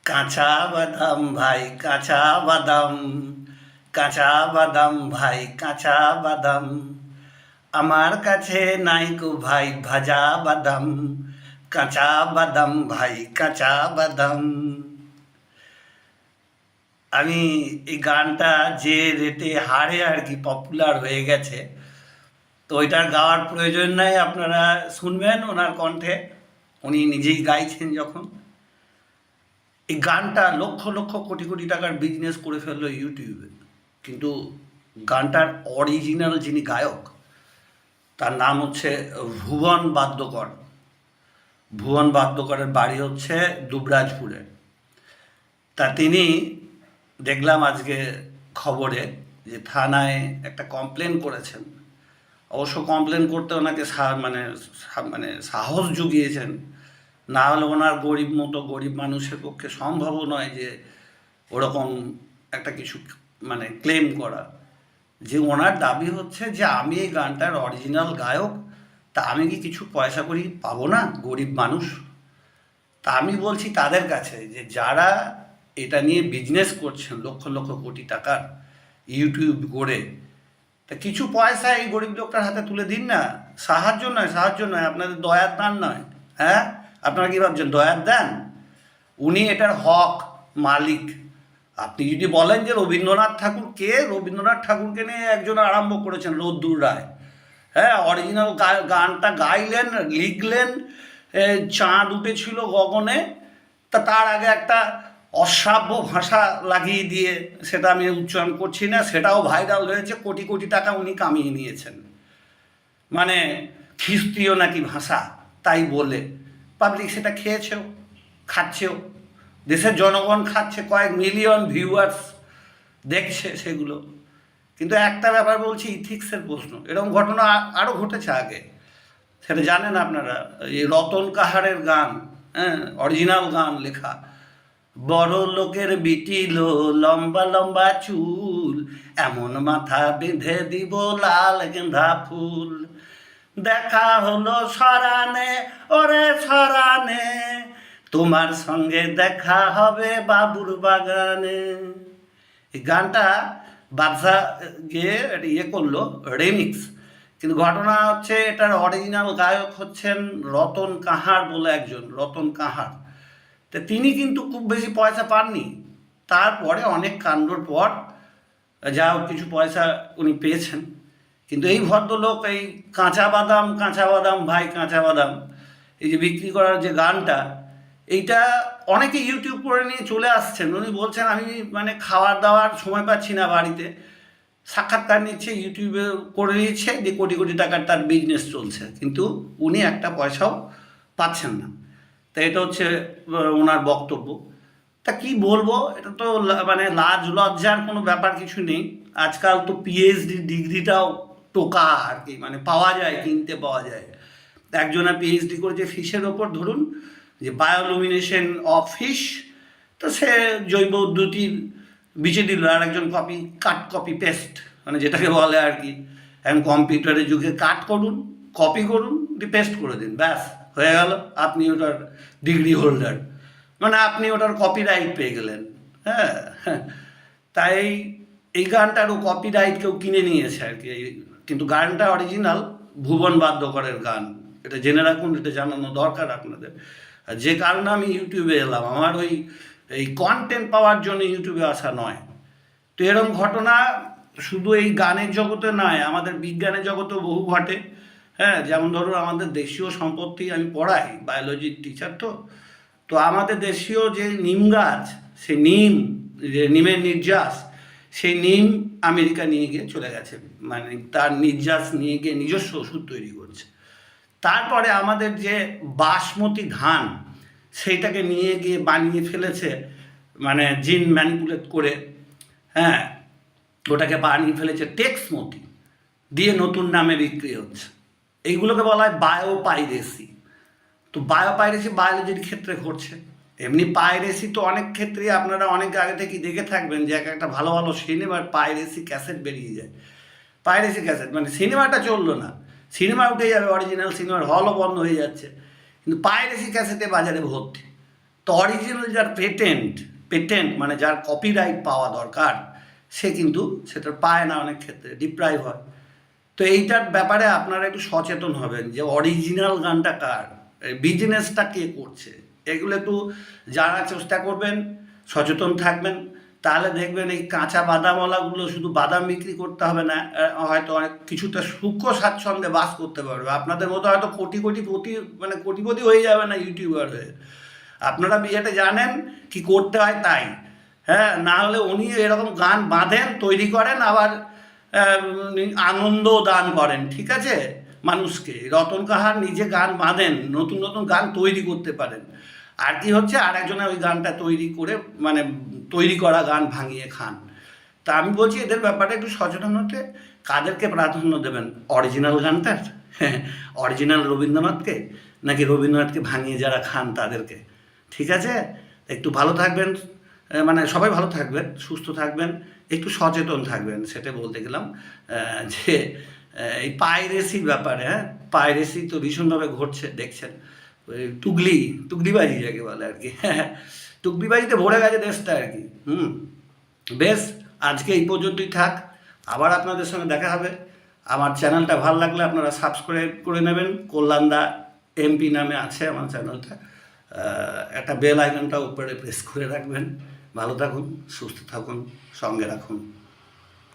কাঁচা বাদাম ভাই কাঁচা বাদাম, কাঁচা বাদাম ভাই কাঁচা বাদাম, আমার কাছে নাই কো ভাই ভাজা বাদাম, কাঁচা বাদাম ভাই কাঁচা বাদাম। আমি এই গানটা যে রেটে হারে আর কি পপুলার হয়ে গেছে, তো ওইটার গাওয়ার প্রয়োজন নাই, আপনারা শুনবেন ওনার কণ্ঠে, উনি নিজেই গাইছেন যখন। এই গানটা লক্ষ লক্ষ কোটি কোটি টাকার বিজনেস করে ফেললো ইউটিউবে, কিন্তু গানটার অরিজিনাল যিনি গায়ক তার নাম হচ্ছে ভুবন বাদ্যকর। ভুবন বাদ্যকরের বাড়ি হচ্ছে দুবরাজপুরে। তা তিনি দেখলাম আজকে খবরে যে থানায় একটা কমপ্লেন করেছেন। অবশ্য কমপ্লেন করতে ওনাকে মানে সাহস জুগিয়েছেন, না হলে ওনার গরিব মানুষের পক্ষে সম্ভবও নয় যে ওরকম একটা কিছু মানে ক্লেম করা। যে ওনার দাবি হচ্ছে যে আমি এই গানটার অরিজিনাল গায়ক, তা আমি কি কিছু পয়সা করি পাবো না, গরিব মানুষ? তা আমি বলছি তাদের কাছে যে যারা এটা নিয়ে বিজনেস করছেন লক্ষ লক্ষ কোটি টাকার ইউটিউব করে, তা কিছু পয়সা এই গরিব লোকটার হাতে তুলে দিন না। সাহায্য নয়, আপনাদের দয়ার দান নয়। হ্যাঁ, আপনারা কি ভাবছেন দয়ার দান? উনি এটার হক মালিক। আপনি যদি বলেন যে রবীন্দ্রনাথ ঠাকুর কে, রবীন্দ্রনাথ ঠাকুরকে নিয়ে একজন আরম্ভ করেছেন রোদ্দুর রায়। হ্যাঁ, অরিজিনাল গানটা গাইলেন, লিখলেন, চাঁদ উঠেছিল গগনে, তা তার আগে একটা অশ্রাব্য ভাষা লাগিয়ে দিয়ে, সেটা আমি উচ্চারণ করছি না, সেটাও ভাইরাল হয়েছে, কোটি কোটি টাকা উনি কামিয়ে নিয়েছেন। মানে খ্রিস্টীয় নাকি ভাষা তাই বলে পাবলিক সেটা খেয়েছেও, খাচ্ছেও, দেশের জনগণ খাচ্ছে, কয়েক মিলিয়ন ভিউয়ার্স দেখছে সেগুলো। কিন্তু একটা ব্যাপার বলছি, ইথিক্সের প্রশ্ন, এরকম ঘটনা আরও ঘটেছে আগে, সেটা জানেন আপনারা। এই রতন কাহারের গান, হ্যাঁ, অরিজিনাল গান লেখা, বড় লোকের বিটিল লম্বা লম্বা চুল, এমন মাথা বেঁধে দিব লাল গেঁদা ফুল, দেখা হলো সরানে ওরে সরানে, তোমার সঙ্গে দেখা হবে বাবুর বাগানে। এই গানটা বাদশা গিয়ে করলো রিমিক্স, কিন্তু ঘটনা হচ্ছে এটার অরিজিনাল গায়ক হচ্ছেন রতন কাহার বলে একজন, রতন কাহার। তো তিনি কিন্তু খুব বেশি পয়সা পাননি, তারপরে অনেক কাণ্ডর পর যা কিছু পয়সা উনি পেয়েছেন। কিন্তু এই ভদ্রলোক এই কাঁচা বাদাম ভাই কাঁচা বাদাম, এই যে বিক্রি করার যে গানটা, এইটা অনেকে ইউটিউব করে নিয়ে চলে আসছেন। উনি বলছেন আমি মানে খাওয়ার দাওয়ার সময় পাচ্ছি না বাড়িতে, সাক্ষাৎকার নিচ্ছে, ইউটিউবে করে নিচ্ছে, যে কোটি কোটি টাকার তার বিজনেস চলছে, কিন্তু উনি একটা পয়সাও পাচ্ছেন না। তা এটা হচ্ছে ওনার বক্তব্য। তা কি বলবো, এটা তো মানে লাজ লজ্জার কোনো ব্যাপার কিছু নেই। আজকাল তো পিএইচডি ডিগ্রিটাও টোকা আর কি, মানে পাওয়া যায়, কিনতে পাওয়া যায়। একজনের পিএইচডি করেছে ফিশের ওপর, ধরুন যে বায়োলুমিনেশন অফ ফিশ, তো সে জৈব উদ্ধতির বিচে দিল, আর একজন কপি পেস্ট, মানে যেটাকে বলে আর কি, এখন কম্পিউটারের যুগে কাট করুন, কপি করুন, পেস্ট করে দিন, ব্যাস হয়ে গেল, আপনি ওটার ডিগ্রি হোল্ডার, মানে আপনি ওটার কপিরাইট পেয়ে গেলেন। হ্যাঁ, তাই এই গানটারও কপিরাইট কেউ কিনে নিয়েছে আর কি, কিন্তু গানটা অরিজিনাল ভুবন বাদ্যকরের গান, এটা জেনে রাখুন, এটা জানানো দরকার আপনাদের। আর যে কারণে আমি ইউটিউবে এলাম, আমার এই কন্টেন্ট পাওয়ার জন্য ইউটিউবে আসা নয়। তো এরকম ঘটনা শুধু এই গানের জগতে নয়, আমাদের বিজ্ঞানের জগতেও বহু ঘটে। হ্যাঁ, যেমন ধরুন আমাদের দেশীয় সম্পত্তি, আমি পড়াই, বায়োলজির টিচার, তো আমাদের দেশীয় যে নিম গাছ, সেই নিমের নির্যাস, সেই নিম আমেরিকা নিয়ে গিয়ে চলে গেছে, মানে তার নির্যাস নিয়ে গিয়ে নিজস্ব ওষুধ তৈরি করছে। তারপরে আমাদের যে বাসমতি ধান, সেইটাকে নিয়ে গিয়ে বানিয়ে ফেলেছে, মানে জিন ম্যানিপুলেট করে, হ্যাঁ, ওটাকে বানিয়ে ফেলেছে টেক্সমতি দিয়ে, নতুন নামে বিক্রি হচ্ছে। এইগুলোকে বলা হয় বায়োপাইরেসি। তো বায়োপাইরেসি বায়োলজির ক্ষেত্রে ঘটছে, এমনি পাইরেসি তো অনেক ক্ষেত্রেই আপনারা অনেক আগে থেকেই দেখে থাকবেন যে একটা ভালো ভালো সিনেমার পাইরেসি ক্যাসেট বেরিয়ে যায়। পাইরেসি ক্যাসেট মানে সিনেমাটা চললো না, সিনেমা উঠে যাবে, অরিজিনাল সিনেমার হলও বন্ধ হয়ে যাচ্ছে, কিন্তু পাইরেসি ক্যাসেটে বাজারে ভর্তি। তো অরিজিনাল যার পেটেন্ট মানে যার কপিরাইট পাওয়া দরকার, সে কিন্তু সেটা পায় না, অনেক ক্ষেত্রে ডিপ্রাইভ হয়। তো এইটার ব্যাপারে আপনারা একটু সচেতন হবেন যে অরিজিনাল গানটা কার, বিজনেসটা কে করছে, এগুলো একটু জানার চেষ্টা করবেন, সচেতন থাকবেন। তাহলে দেখবেন এই কাঁচা বাদামওয়ালাগুলো শুধু বাদাম বিক্রি করতে হবে না, হয়তো অনেক কিছুটা সুখ স্বাচ্ছন্দ্যে বাস করতে পারবে। আপনাদের মতো হয়তো কোটিপতি হয়ে যাবে না ইউটিউবার হয়ে। আপনারা বিয়েতে জানেন কি করতে হয় তাই, হ্যাঁ, না হলে উনি এরকম গান বাঁধেন, তৈরি করেন, আবার আনন্দ দান করেন, ঠিক আছে, মানুষকে। রতন কাহার নিজে গান বাঁধেন, নতুন নতুন গান তৈরি করতে পারেন, আর কি হচ্ছে আর একজনে ওই গানটা তৈরি করে মানে তৈরি করা গান ভাঙিয়ে খান। তা আমি বলছি এদের ব্যাপারে একটু সচেতন হতে। কাদেরকে প্রাধান্য দেবেন, অরিজিনাল গানটার, হ্যাঁ, অরিজিনাল রবীন্দ্রনাথকে, নাকি রবীন্দ্রনাথকে ভাঙিয়ে যারা খান তাদেরকে? ঠিক আছে, একটু ভালো থাকবেন, মানে সবাই ভালো থাকবেন, সুস্থ থাকবেন, একটু সচেতন থাকবেন, সেটা বলতে গেলাম। যে এই পাইরেসির ব্যাপারে, হ্যাঁ, পাইরেসি তো ভীষণভাবে ঘটছে, দেখছেন। ওই টুকলিবাজি যাকে বলে আর কি, হ্যাঁ, টুকলিবাজিতে ভরে গেছে দেশটা আর কি। বেশ, আজকে এই পর্যন্তই থাক, আবার আপনাদের সঙ্গে দেখা হবে। আমার চ্যানেলটা ভালো লাগলে আপনারা সাবস্ক্রাইব করে নেবেন। কল্যাণদা এমপি নামে আছে আমার চ্যানেলটা। একটা বেল আইকনটা উপরে প্রেস করে রাখবেন। ভালো থাকুন, সুস্থ থাকুন, সঙ্গে রাখুন।